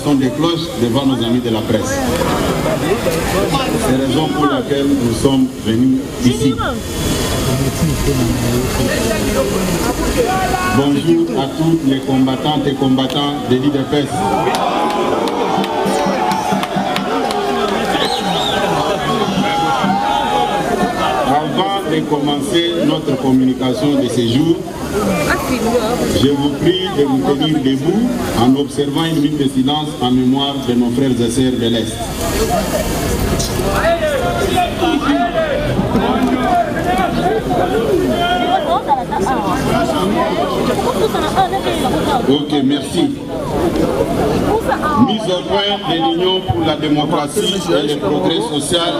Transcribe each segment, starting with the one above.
son des cloches devant nos amis de la presse. C'est la raison pour laquelle nous sommes venus ici. Bonjour à tous les combattantes et combattants de l'IDPS. Avant de commencer notre communication de ce jour, je vous prie de vous tenir debout en observant une minute de silence en mémoire de nos frères et sœurs de l'Est. Ok, merci. Mise au point de l'Union pour la démocratie et le progrès social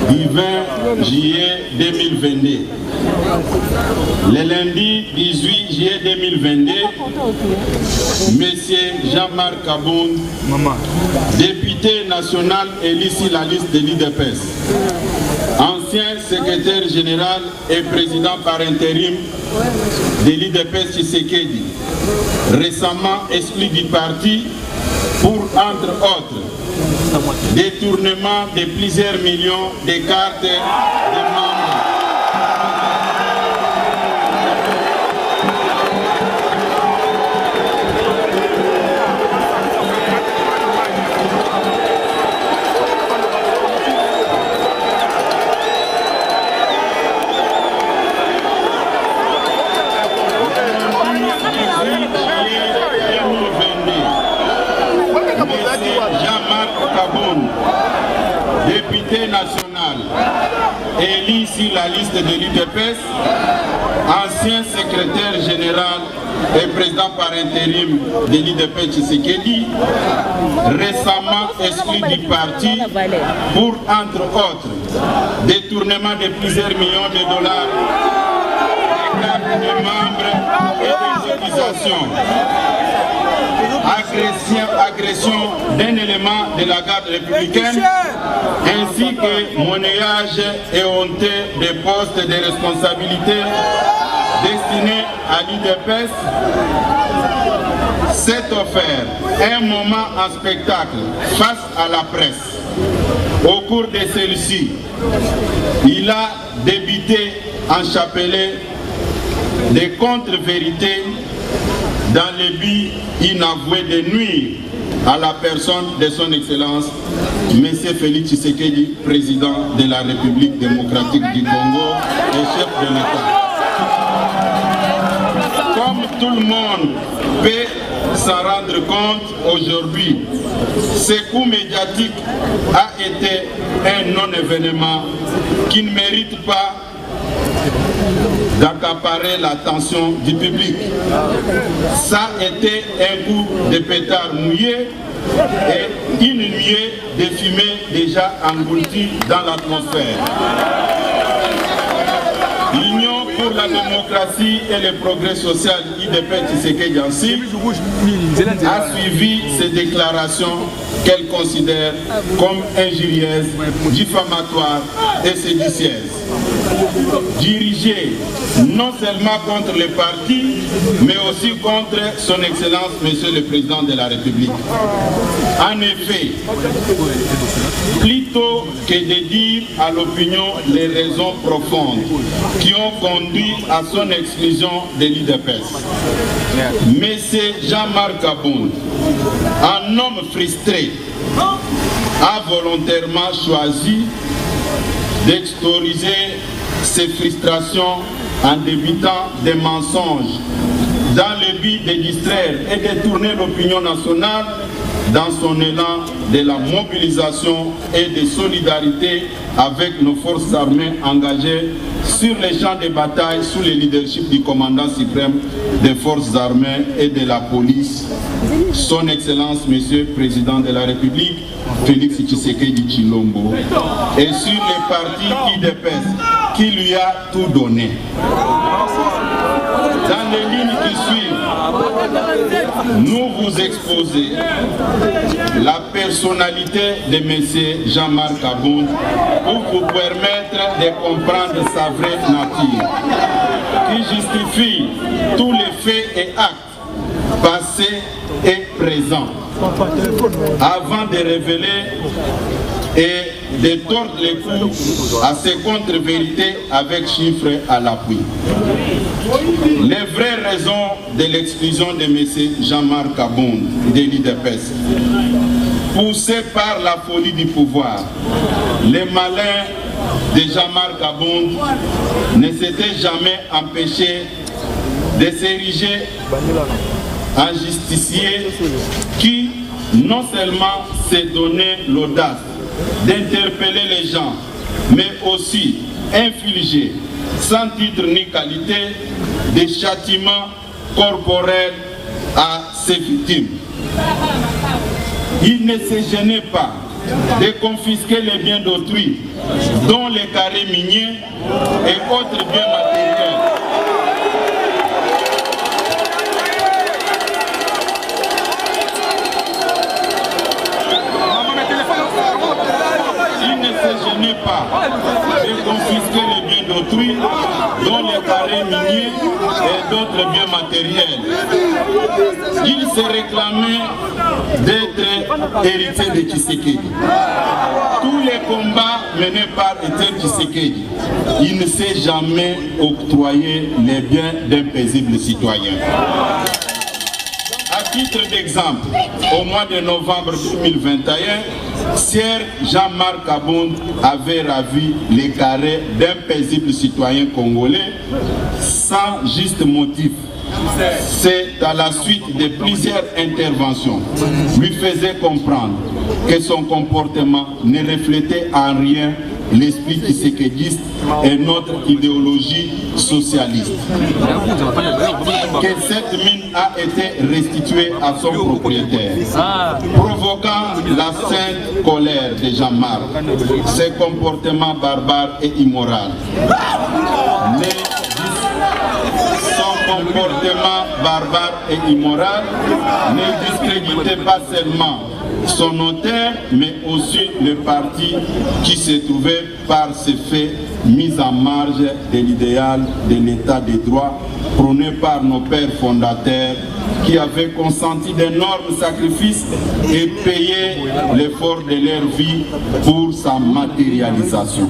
du 20 juillet 2022. Le lundi 18 juillet 2022, M. Jean-Marc Kabound, député national élu sur la liste de l'IDPS, ancien secrétaire général et président par intérim de l'IDPS Tshisekedi, récemment exclu du parti pour, entre autres, détournement de plusieurs millions de cartes de membres. Jean-Marc Kabound, député national, élu sur la liste de l'UDPS, ancien secrétaire général et président par intérim de l'IDPS Tshisekedi, récemment exclu du parti pour, entre autres, détournement de plusieurs millions de dollars, des cartes de membres et des cotisations. Agression d'un élément de la garde républicaine ainsi que monnayage et honteux des postes de responsabilité destinés à l'IDPS s'est offert un moment en spectacle face à la presse. Au cours de celle-ci, il a débité en chapelet des contre-vérités dans le but inavoué de nuire à la personne de son Excellence, M. Félix Tshisekedi, président de la République démocratique du Congo et chef de l'État. Comme tout le monde peut s'en rendre compte aujourd'hui, ce coup médiatique a été un non-événement qui ne mérite pas d'accaparer l'attention du public. Ça a été un coup de pétard mouillé et une nuée de fumée déjà engloutie dans l'atmosphère. L'Union pour la démocratie et le progrès social IDPS Tshisekedi a suivi ces déclarations qu'elle considère comme injurieuses, diffamatoires et séditieuses, dirigées non seulement contre le parti, mais aussi contre son Excellence, Monsieur le Président de la République. En effet, plutôt que de dire à l'opinion les raisons profondes qui ont conduit à son exclusion de l'IDPS, M. Jean-Marc Kabound, un homme frustré, a volontairement choisi d'extérioriser ses frustrations en débitant des mensonges dans le but de distraire et détourner l'opinion nationale dans son élan de la mobilisation et de solidarité avec nos forces armées engagées sur les champs de bataille sous le leadership du commandant suprême des forces armées et de la police, son Excellence, Monsieur le Président de la République, Félix Tshisekedi Tshilombo, et sur les partis IDPS qui lui a tout donné. Dans les lignes qui suivent, nous vous exposons la personnalité de M. Jean-Marc Kabound pour vous permettre de comprendre sa vraie nature, qui justifie tous les faits et actes passé et présent, avant de révéler et de tordre les cous à ces contre-vérités avec chiffres à l'appui. Les vraies raisons de l'exclusion de M. Jean-Marc Kabound de l'IDPS, poussé par la folie du pouvoir, les malins de Jean-Marc Kabound ne s'étaient jamais empêchés de s'ériger en justicier qui non seulement s'est donné l'audace d'interpeller les gens, mais aussi infliger, sans titre ni qualité, des châtiments corporels à ses victimes. Il ne se gênait pas de confisquer les biens d'autrui, dont les carrés miniers et autres biens matériels. Il ne se gênait pas de confisquer les biens d'autrui, dont les carrés miniers et d'autres biens matériels. Il se réclamait d'être héritier de Tshisekedi. Tous les combats menés par Étienne Tshisekedi, il ne s'est jamais octroyé les biens d'un paisible citoyen. À titre d'exemple, au mois de novembre 2021, Sieur Jean-Marc Kabound avait ravi les carrés d'un paisible citoyen congolais sans juste motif. C'est à la suite de plusieurs interventions lui faisait comprendre que son comportement ne reflétait en rien l'esprit tshisekidiste et notre idéologie socialiste. Que cette mine a été restituée à son propriétaire, provoquant la sainte colère de Jean-Marc, ses comportements barbares et immoraux. Son comportement barbare et immoral ne discréditait pas seulement son auteur, mais aussi le parti qui se trouvait par ces faits mis en marge de l'idéal de l'état de droit prôné par nos pères fondateurs qui avaient consenti d'énormes sacrifices et payé l'effort de leur vie pour sa matérialisation.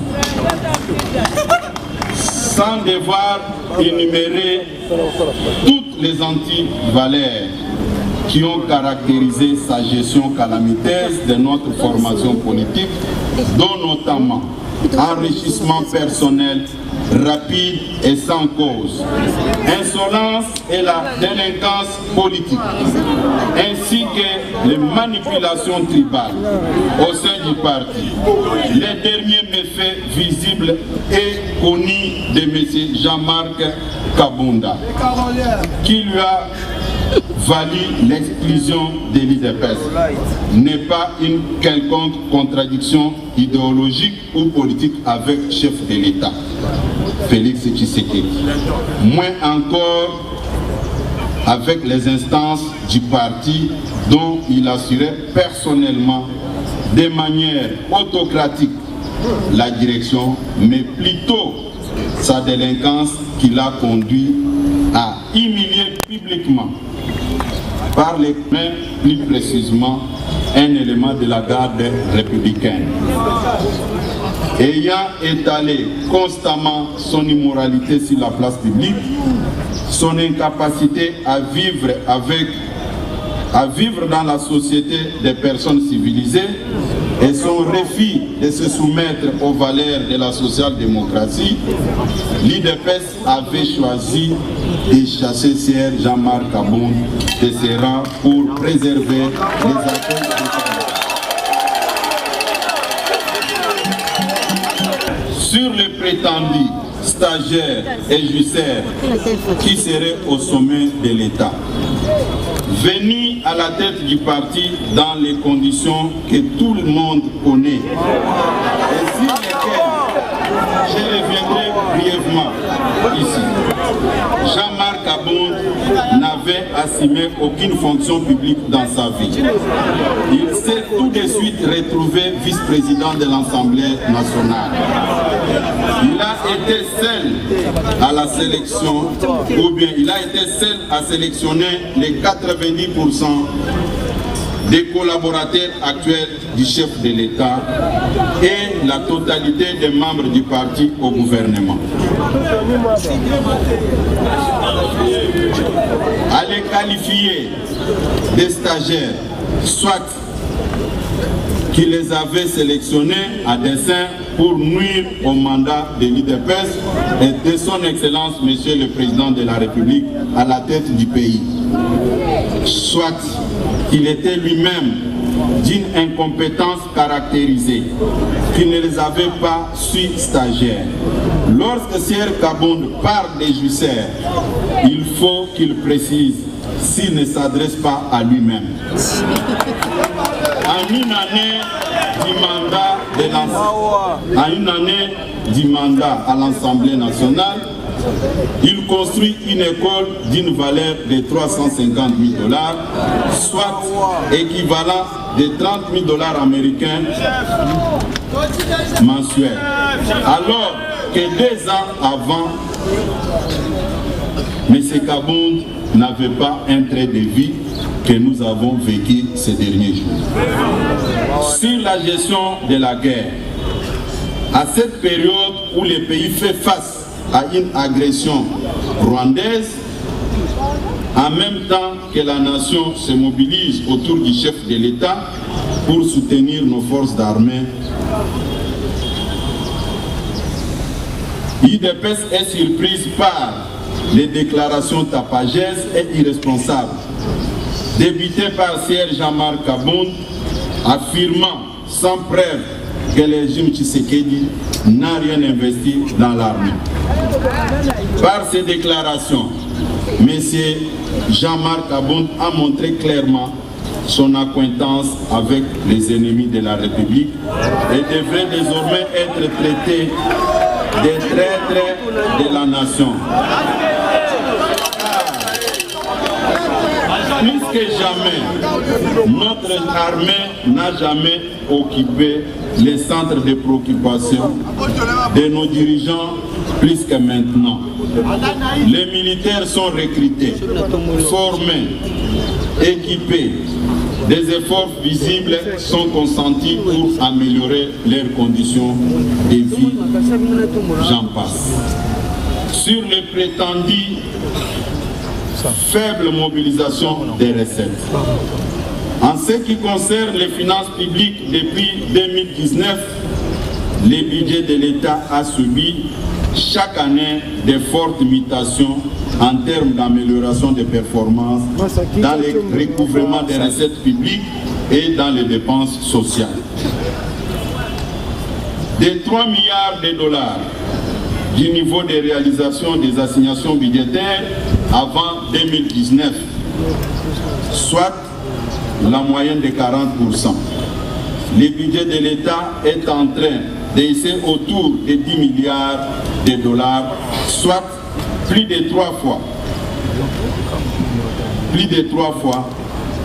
Sans devoir énumérer toutes les antivaleurs qui ont caractérisé sa gestion calamiteuse de notre formation politique, dont notamment enrichissement personnel rapide et sans cause, insolence et la délinquance politique, ainsi que les manipulations tribales au sein du parti. Les derniers méfaits visibles et connus de M. Jean-Marc Kabound, qui lui a valu l'exclusion de l'IDPS, n'est pas une quelconque contradiction idéologique ou politique avec le chef de l'État, Félix Tshisekedi. Moins encore avec les instances du parti dont il assurait personnellement de manière autocratique la direction, mais plutôt sa délinquance qui l'a conduit à humilier publiquement par les mains, plus précisément, un élément de la garde républicaine. Ayant étalé constamment son immoralité sur la place publique, son incapacité à vivre dans la société des personnes civilisées et son refus de se soumettre aux valeurs de la social-démocratie, l'IDPS avait choisi de chasser Sieur Jean-Marc Kabound de ses rangs pour préserver les accords de l'État. Sur les prétendus stagiaires et jussaires qui seraient au sommet de l'État, venus à la tête du parti dans les conditions que tout le monde connaît, et sur lesquelles je reviendrai brièvement ici. Jean-Marc Kabound n'avait assumé aucune fonction publique dans sa vie. Il s'est tout de suite retrouvé vice-président de l'Assemblée nationale. il a été seul à la sélection, ou bien il a été seul à sélectionner les 90% des collaborateurs actuels du chef de l'État et la totalité des membres du parti au gouvernement. À les qualifier des stagiaires, soit qui les avait sélectionnés à dessein pour nuire au mandat de l'UDPS et de son Excellence, Monsieur le Président de la République, à la tête du pays. Soit qu'il était lui-même d'une incompétence caractérisée, qu'il ne les avait pas su stagiaires. Lorsque Sier Kabound parle des Jusser, il faut qu'il précise s'il ne s'adresse pas à lui-même. En une année du mandat à l'Assemblée nationale, il construit une école d'une valeur de 350 000 $, soit équivalent de 30 000 $ américains mensuels. Alors que 2 ans avant, M. Kabound n'avait pas un trait de vie que nous avons vécu ces derniers jours. Sur la gestion de la guerre, à cette période où le pays fait face à une agression rwandaise, en même temps que la nation se mobilise autour du chef de l'État pour soutenir nos forces d'armée, l'UDPS est surprise par les déclarations tapageuses et irresponsables débutées par Sier Jean-Marc Kabound, affirmant sans preuve que le régime Tshisekedi n'a rien investi dans l'armée. Par ces déclarations, M. Jean-Marc Kabound a montré clairement son acquaintance avec les ennemis de la République et devrait désormais être traité des traîtres de la nation. Plus que jamais, notre armée n'a jamais occupé les centres de préoccupation de nos dirigeants plus que maintenant. Les militaires sont recrutés, formés, équipés. Des efforts visibles sont consentis pour améliorer leurs conditions de vie. J'en passe. Sur les prétendus faible mobilisation des recettes. En ce qui concerne les finances publiques, depuis 2019, le budget de l'État a subi chaque année de fortes mutations en termes d'amélioration des performances dans le recouvrement des recettes publiques et dans les dépenses sociales. Des 3 milliards de dollars du niveau de réalisation des assignations budgétaires avant 2019, soit la moyenne de 40%. Le budget de l'État est en train d'essayer autour de 10 milliards de dollars, soit plus de 3 fois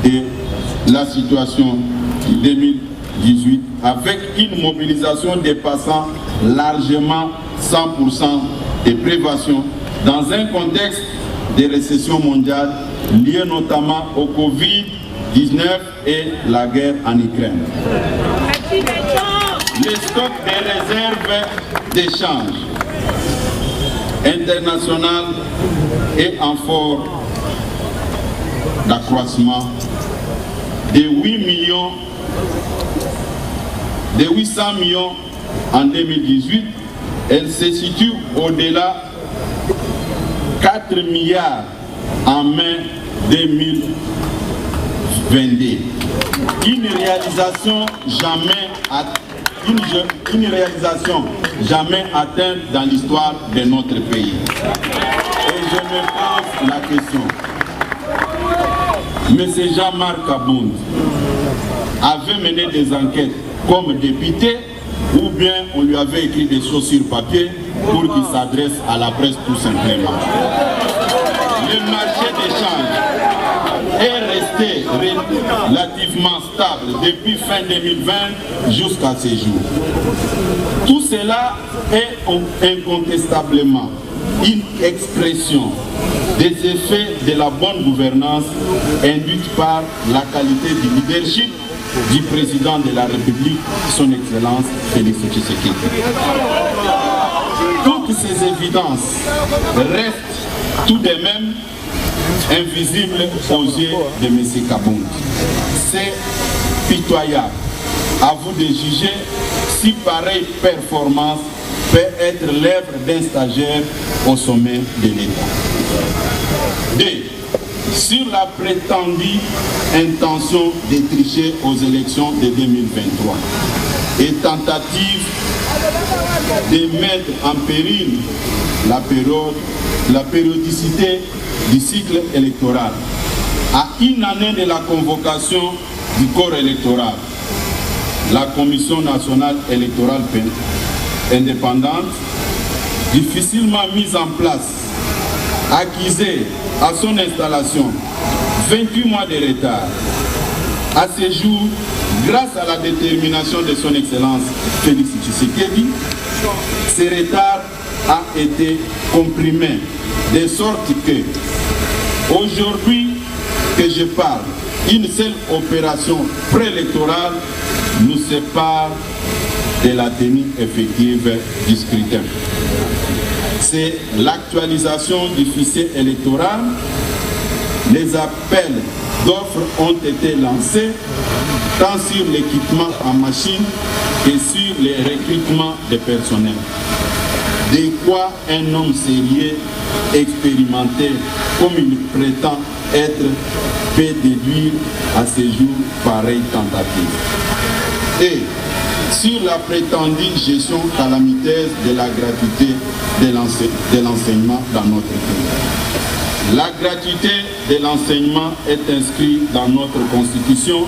de la situation de 2018, avec une mobilisation dépassant largement 100% de prévention dans un contexte de récession mondiale liée notamment au Covid-19 et la guerre en Ukraine. Les stocks des réserves d'échange international est en fort d'accroissement de 800 millions en 2018. Elle se situe au-delà 4 milliards en mai 2022. Une réalisation jamais atteinte dans l'histoire de notre pays. Et je me pose la question. M. Jean-Marc Kabound avait mené des enquêtes comme député, ou bien on lui avait écrit des choses sur papier pour qu'il s'adresse à la presse tout simplement. Le marché d'échange est resté relativement stable depuis fin 2020 jusqu'à ces jours. Tout cela est incontestablement une expression des effets de la bonne gouvernance induite par la qualité du leadership du président de la République, son Excellence Félix Tshisekedi. Toutes ces évidences restent tout de même invisibles aux yeux de M. Kabound. C'est pitoyable. À vous de juger si pareille performance peut être l'œuvre d'un stagiaire au sommet de l'État. 2. Sur la prétendue intention de tricher aux élections de 2023 et tentative de mettre en péril la périodicité du cycle électoral à une année de la convocation du corps électoral, la Commission nationale électorale indépendante, difficilement mise en place, accusée à son installation 28 mois de retard. À ce jour, grâce à la détermination de son Excellence Félix Tshisekedi, ce retard a été comprimé, de sorte que, aujourd'hui que je parle, une seule opération préélectorale nous sépare de la tenue effective du scrutin. C'est l'actualisation du fichier électoral. Les appels d'offres ont été lancés tant sur l'équipement en machine que sur les recrutements de personnel. De quoi un homme sérieux, expérimenté, comme il prétend être, peut déduire à ce jour pareille tentative. Et sur la prétendue gestion calamiteuse de la gratuité de l'enseignement dans notre pays. La gratuité de l'enseignement est inscrite dans notre Constitution,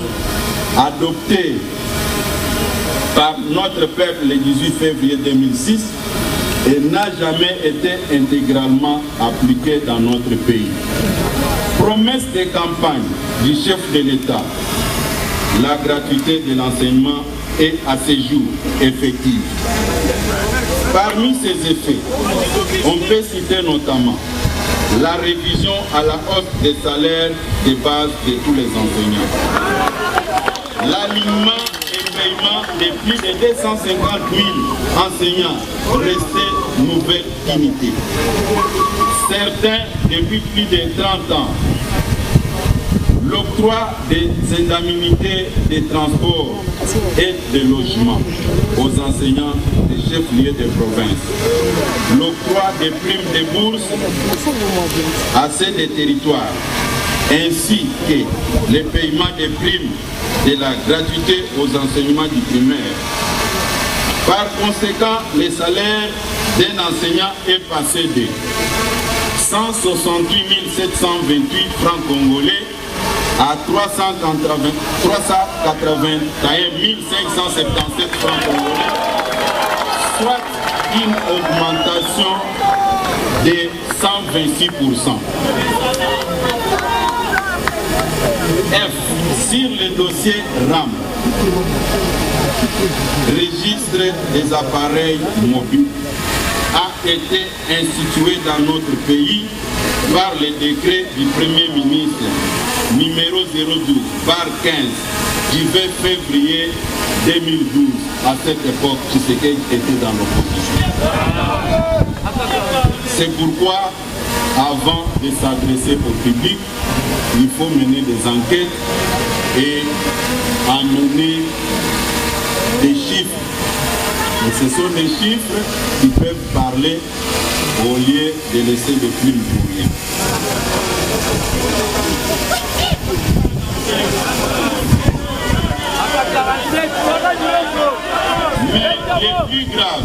adoptée par notre peuple le 18 février 2006 et n'a jamais été intégralement appliquée dans notre pays. Promesse de campagne du chef de l'État, la gratuité de l'enseignement est à ce jour effective. Parmi ces effets, on peut citer notamment la révision à la hausse des salaires de base de tous les enseignants, l'alignement et paiement de plus de 250 000 enseignants restés nouvelle unité. Certains depuis plus de 30 ans, l'octroi des indemnités de transport et de logement aux enseignants des chefs-lieux de province, l'octroi des primes de bourse à ceux des territoires, ainsi que le paiement des primes de la gratuité aux enseignements du primaire. Par conséquent, le salaire d'un enseignant est passé de 168 728 francs congolais à 381 577 francs congolais, soit une augmentation de 126%. F. Sur le dossier RAM, registre des appareils mobiles, a été institué dans notre pays par le décret du Premier ministre numéro 012/15 du 20 février 2012. À cette époque, Tshisekedi était dans l'opposition. C'est pourquoi, avant de s'adresser au public, il faut mener des enquêtes et amener des chiffres. Et ce sont des chiffres qui peuvent parler au lieu de laisser des plumes pour rien. Mais le plus grave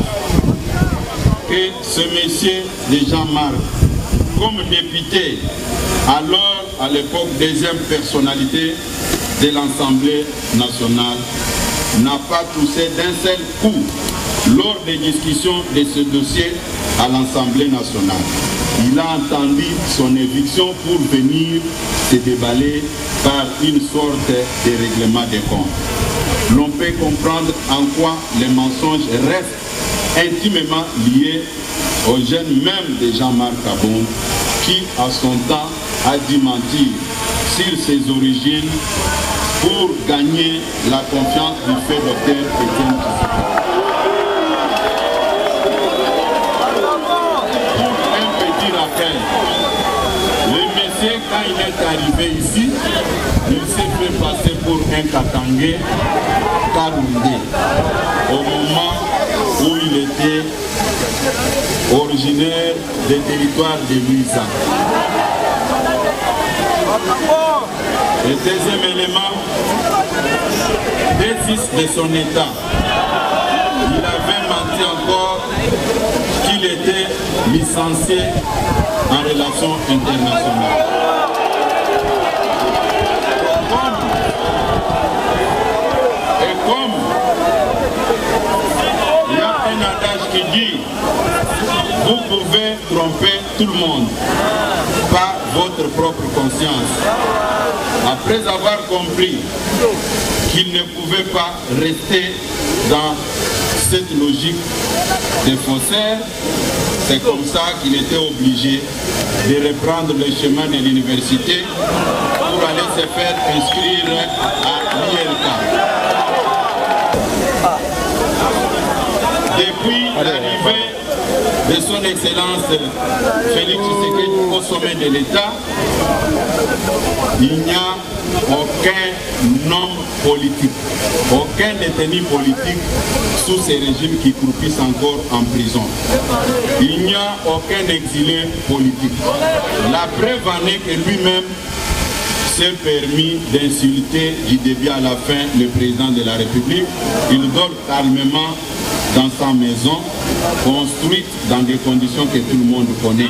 que ce monsieur de Jean-Marc, comme député, alors à l'époque deuxième personnalité de l'Assemblée nationale, n'a pas touché d'un seul coup lors des discussions de ce dossier à l'Assemblée nationale. Il a entendu son éviction pour venir se déballer par une sorte de règlement des comptes. L'on peut comprendre en quoi les mensonges restent intimement lié au gène même de Jean-Marc Kabound, qui à son temps a dû mentir sur ses origines pour gagner la confiance du fait docteur Étienne Tshisekedi. Pour un petit rappel, le monsieur, quand il est arrivé ici, il s'est fait passer pour un Katangé Karoundé au moment où il était originaire des territoires de Luisa. Et deuxième élément, des fils de son état, il avait menti encore qu'il était licencié en relations internationales. Et comme il y a un adage qui dit, vous pouvez tromper tout le monde, pas votre propre conscience. Après avoir compris qu'il ne pouvait pas rester dans cette logique de faussaire, c'est comme ça qu'il était obligé de reprendre le chemin de l'université pour aller se faire inscrire à l'ILK. Depuis l'arrivée de son Excellence Félix Tshisekedi au sommet de l'État, il n'y a aucun homme politique, aucun détenu politique sous ces régimes qui croupissent encore en prison. Il n'y a aucun exilé politique. La preuve en est que lui-même s'est permis d'insulter du début à la fin le président de la République. Il dort calmement dans sa maison, construite dans des conditions que tout le monde connaît.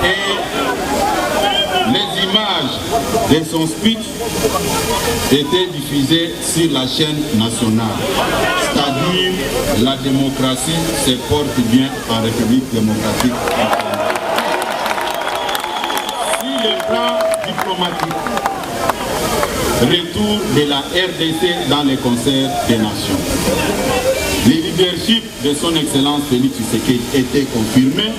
Et les images de son speech étaient diffusées sur la chaîne nationale. C'est-à-dire, la démocratie se porte bien en République démocratique. Sur le plan diplomatique, retour de la RDC dans les concerts des nations. Le leadership de son Excellence Félix Tshisekedi était confirmé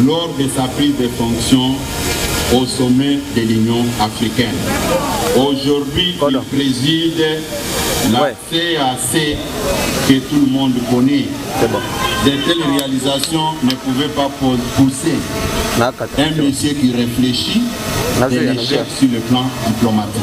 lors de sa prise de fonction au sommet de l'Union africaine. Aujourd'hui, il préside la CAC que tout le monde connaît. De telles réalisations ne pouvaient pas pousser un monsieur qui réfléchit de l'échec sur le plan diplomatique.